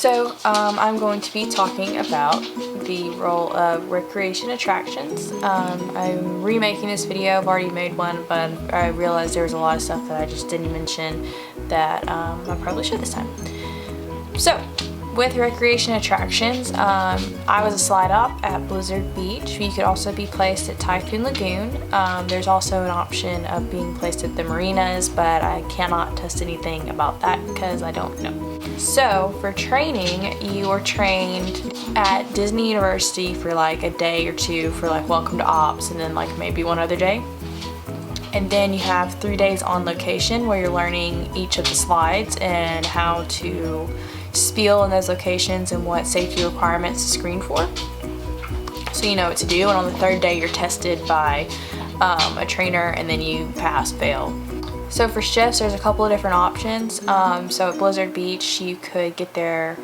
I'm going to be talking about the role of recreation attractions. I'm remaking this video. I've already made one, but I realized there was a lot of stuff that I just didn't mention that I probably should this time. So, with recreation attractions, I was a slide op at Blizzard Beach. You could also be placed at Typhoon Lagoon. There's also an option of being placed at the marinas, but I cannot test anything about that because I don't know. So for training, you are trained at Disney University for like a day or two for like Welcome to Ops, and then like maybe one other day. And then you have 3 days on location where you're learning each of the slides and how to spiel in those locations and what safety requirements to screen for. So you know what to do, and on the third day you're tested by a trainer, and then you pass, fail. So for shifts, there's a couple of different options. So at Blizzard Beach, you could get there,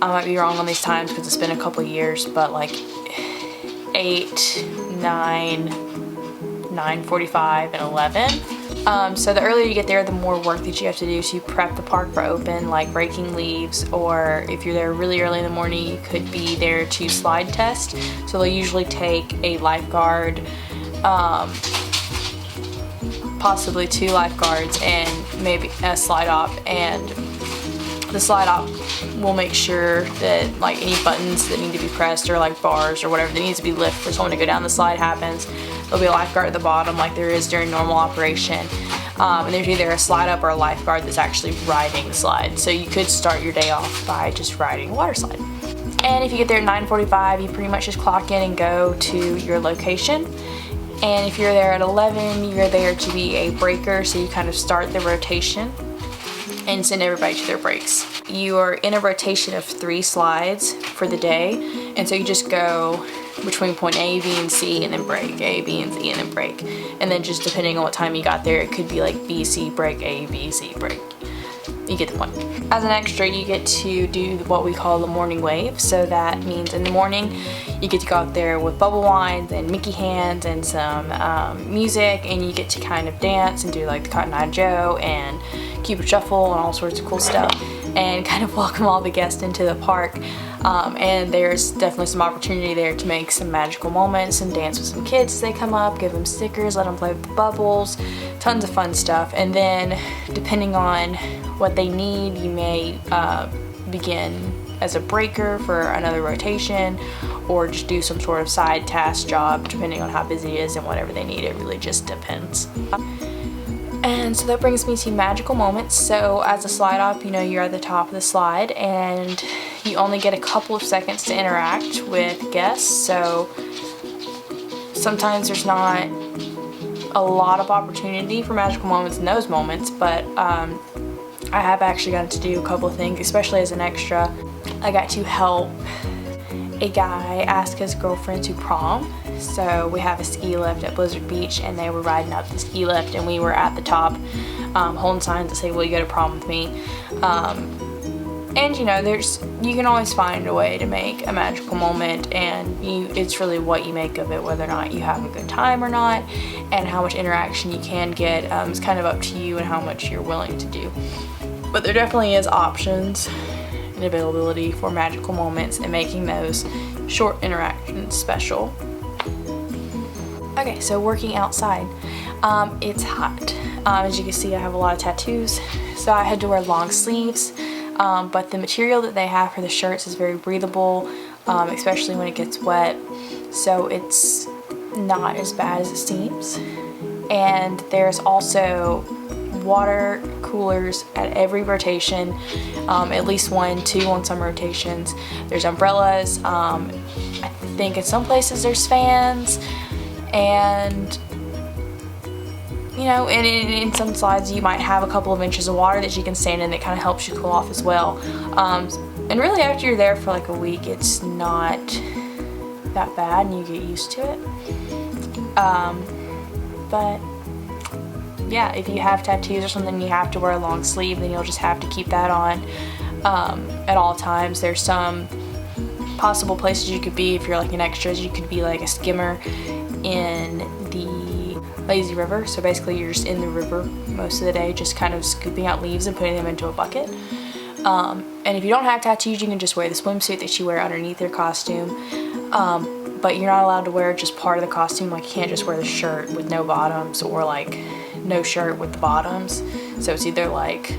I might be wrong on these times because it's been a couple of years, but like 8, 9, 9:45, and 11. So the earlier you get there, the more work that you have to do to prep the park for open, like raking leaves, or if you're there really early in the morning, you could be there to slide test. So they'll usually take a lifeguard, possibly 2 lifeguards, and maybe a slide op, and the slide op will make sure that like any buttons that need to be pressed or like bars or whatever that needs to be lifted for someone to go down the slide happens. There'll be a lifeguard at the bottom like there is during normal operation, and there's either a slide up or a lifeguard that's actually riding the slide. So you could start your day off by just riding a water slide. And if you get there at 9:45, you pretty much just clock in and go to your location. And if you're there at 11, you're there to be a breaker, so you kind of start the rotation and send everybody to their breaks. You are in a rotation of 3 slides for the day, and so you just go between point A, B, and C, and then break, A, B, and C, and then break. And then just depending on what time you got there, it could be like B, C, break, A, B, C, break. You get the point. As an extra, you get to do what we call the morning wave. So that means in the morning, you get to go out there with bubble wines and Mickey hands and some music, and you get to kind of dance and do like the Cotton Eye Joe and Cupid Shuffle and all sorts of cool stuff, and kind of welcome all the guests into the park. And there's definitely some opportunity there to make some magical moments and dance with some kids as they come up, give them stickers, let them play with the bubbles, tons of fun stuff. And then depending on what they need, you may begin as a breaker for another rotation, or just do some sort of side task job depending on how busy it is and whatever they need. It really just depends. And so that brings me to magical moments. So as a slide op, you know, you're at the top of the slide and you only get a couple of seconds to interact with guests. So sometimes there's not a lot of opportunity for magical moments in those moments, but I have actually gotten to do a couple of things, especially as an extra. I got to help a guy ask his girlfriend to prom. So we have a ski lift at Blizzard Beach, and they were riding up the ski lift, and we were at the top holding signs that say, "Will you go to prom with me?" And you know, you can always find a way to make a magical moment, and it's really what you make of it, whether or not you have a good time or not, and how much interaction you can get. It's kind of up to you and how much you're willing to do. But there definitely is options and availability for magical moments and making those short interactions special. Okay, so working outside. It's hot. As you can see, I have a lot of tattoos, so I had to wear long sleeves, but the material that they have for the shirts is very breathable, especially when it gets wet, so it's not as bad as it seems. And there's also water coolers at every rotation, at least 1, 2 on some rotations. There's umbrellas. I think in some places there's fans, and you know, and in some slides you might have a couple of inches of water that you can stand in that kind of helps you cool off as well. And really, after you're there for like a week, it's not that bad and you get used to it. But yeah, if you have tattoos or something, you have to wear a long sleeve, then you'll just have to keep that on at all times. There's some possible places you could be if you're like an extra. You could be like a skimmer in the lazy river, so basically you're just in the river most of the day, just kind of scooping out leaves and putting them into a bucket. And if you don't have tattoos, you can just wear the swimsuit that you wear underneath your costume. But you're not allowed to wear just part of the costume. Like, you can't just wear the shirt with no bottoms, or like no shirt with the bottoms. So it's either like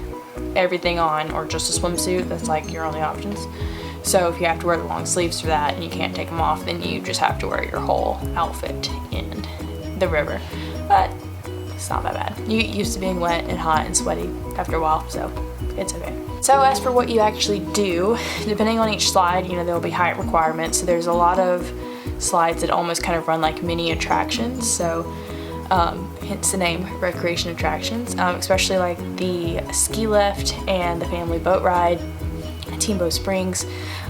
everything on or just a swimsuit. That's like your only options. So if you have to wear the long sleeves for that and you can't take them off, then you just have to wear your whole outfit in the river. But it's not that bad. You get used to being wet and hot and sweaty after a while, so it's okay. So as for what you actually do, depending on each slide, you know, there'll be height requirements. So there's a lot of slides that almost kind of run like mini attractions. So hence the name recreation attractions, especially like the ski lift and the family boat ride. Teamboat Springs.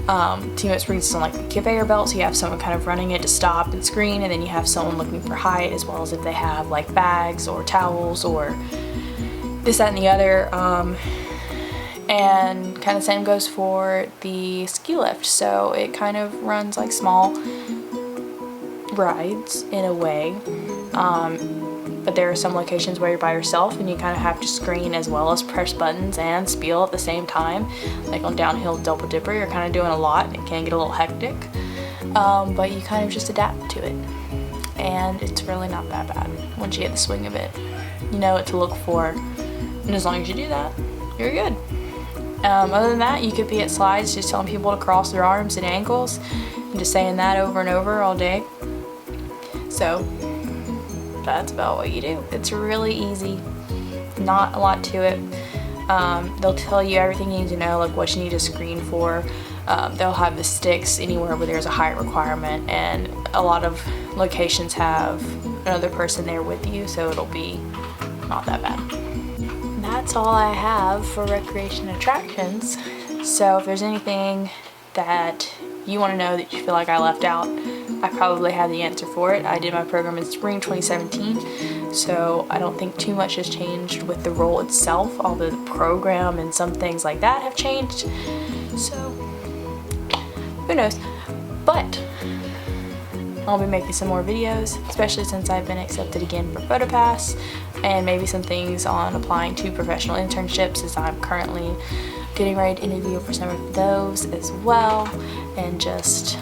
Teamboat Springs is on like a conveyor belt, so you have someone kind of running it to stop and screen, and then you have someone looking for height, as well as if they have like bags or towels or this, that, and the other. And kind of same goes for the ski lift. So it kind of runs like small rides in a way. But there are some locations where you're by yourself and you kind of have to screen as well as press buttons and spiel at the same time. Like on Downhill Double Dipper, you're kind of doing a lot and it can get a little hectic. But you kind of just adapt to it. And it's really not that bad once you get the swing of it. You know what to look for. And as long as you do that, you're good. Other than that, you could be at slides just telling people to cross their arms and ankles and just saying that over and over all day. So that's about what you do. It's really easy, not a lot to it. They'll tell you everything you need to know, like what you need to screen for. They'll have the sticks anywhere where there's a height requirement, and a lot of locations have another person there with you, so it'll be not that bad. That's all I have for recreation attractions. So if there's anything that you want to know that you feel like I left out, I probably have the answer for it. I did my program in spring 2017, so I don't think too much has changed with the role itself, although the program and some things like that have changed. So who knows? But I'll be making some more videos, especially since I've been accepted again for PhotoPass, and maybe some things on applying to professional internships, as I'm currently getting ready to interview for some of those as well, and just